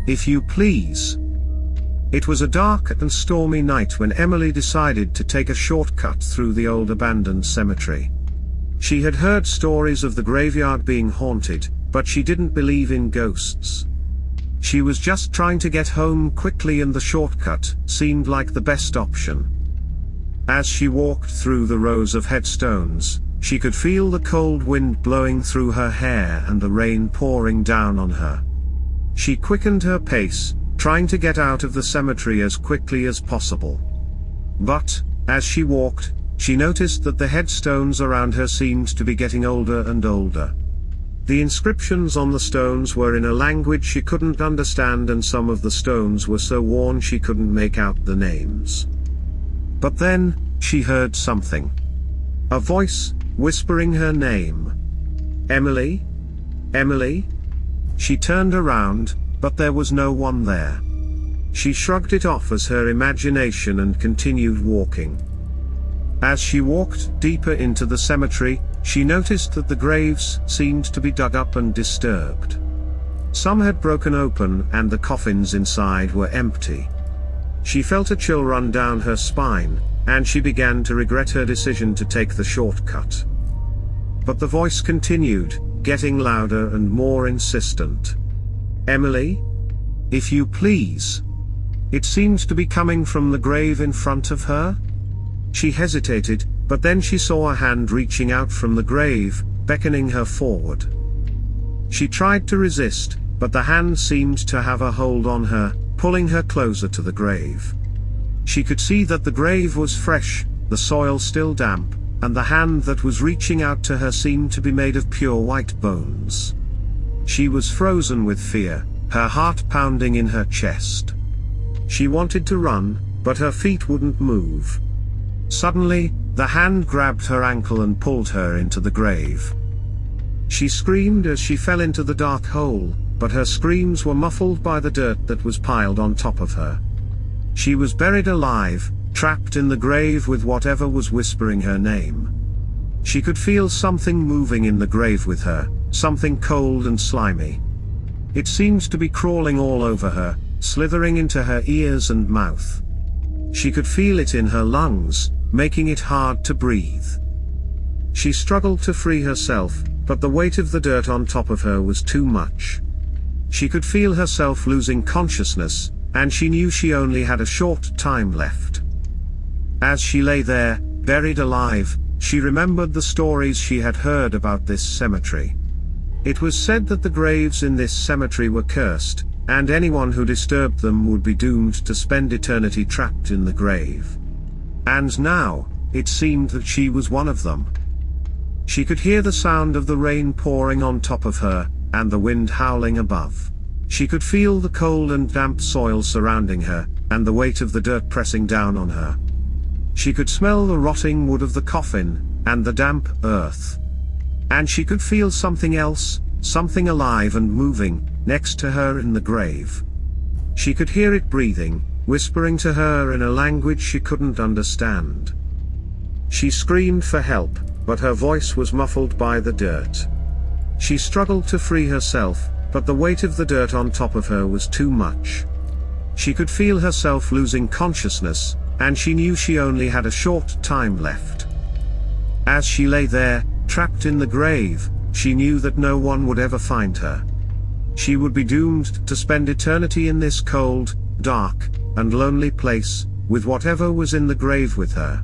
if you please." It was a dark and stormy night when Emily decided to take a shortcut through the old abandoned cemetery. She had heard stories of the graveyard being haunted, but she didn't believe in ghosts. She was just trying to get home quickly, and the shortcut seemed like the best option. As she walked through the rows of headstones, she could feel the cold wind blowing through her hair and the rain pouring down on her. She quickened her pace, trying to get out of the cemetery as quickly as possible. But, as she walked, she noticed that the headstones around her seemed to be getting older and older. The inscriptions on the stones were in a language she couldn't understand, and some of the stones were so worn she couldn't make out the names. But then, she heard something. A voice, whispering her name. "Emily? Emily?" She turned around, but there was no one there. She shrugged it off as her imagination and continued walking. As she walked deeper into the cemetery, she noticed that the graves seemed to be dug up and disturbed. Some had broken open and the coffins inside were empty. She felt a chill run down her spine, and she began to regret her decision to take the shortcut. But the voice continued, getting louder and more insistent. "Emily? If you please." It seemed to be coming from the grave in front of her. She hesitated, but then she saw a hand reaching out from the grave, beckoning her forward. She tried to resist, but the hand seemed to have a hold on her, pulling her closer to the grave. She could see that the grave was fresh, the soil still damp, and the hand that was reaching out to her seemed to be made of pure white bones. She was frozen with fear, her heart pounding in her chest. She wanted to run, but her feet wouldn't move. Suddenly, the hand grabbed her ankle and pulled her into the grave. She screamed as she fell into the dark hole, but her screams were muffled by the dirt that was piled on top of her. She was buried alive, trapped in the grave with whatever was whispering her name. She could feel something moving in the grave with her, something cold and slimy. It seemed to be crawling all over her, slithering into her ears and mouth. She could feel it in her lungs, making it hard to breathe. She struggled to free herself, but the weight of the dirt on top of her was too much. She could feel herself losing consciousness, and she knew she only had a short time left. As she lay there, buried alive, she remembered the stories she had heard about this cemetery. It was said that the graves in this cemetery were cursed, and anyone who disturbed them would be doomed to spend eternity trapped in the grave. And now, it seemed that she was one of them. She could hear the sound of the rain pouring on top of her, and the wind howling above. She could feel the cold and damp soil surrounding her, and the weight of the dirt pressing down on her. She could smell the rotting wood of the coffin, and the damp earth. And she could feel something else, something alive and moving, next to her in the grave. She could hear it breathing, whispering to her in a language she couldn't understand. She screamed for help, but her voice was muffled by the dirt. She struggled to free herself, but the weight of the dirt on top of her was too much. She could feel herself losing consciousness, and she knew she only had a short time left. As she lay there, trapped in the grave, she knew that no one would ever find her. She would be doomed to spend eternity in this cold, dark, and lonely place, with whatever was in the grave with her.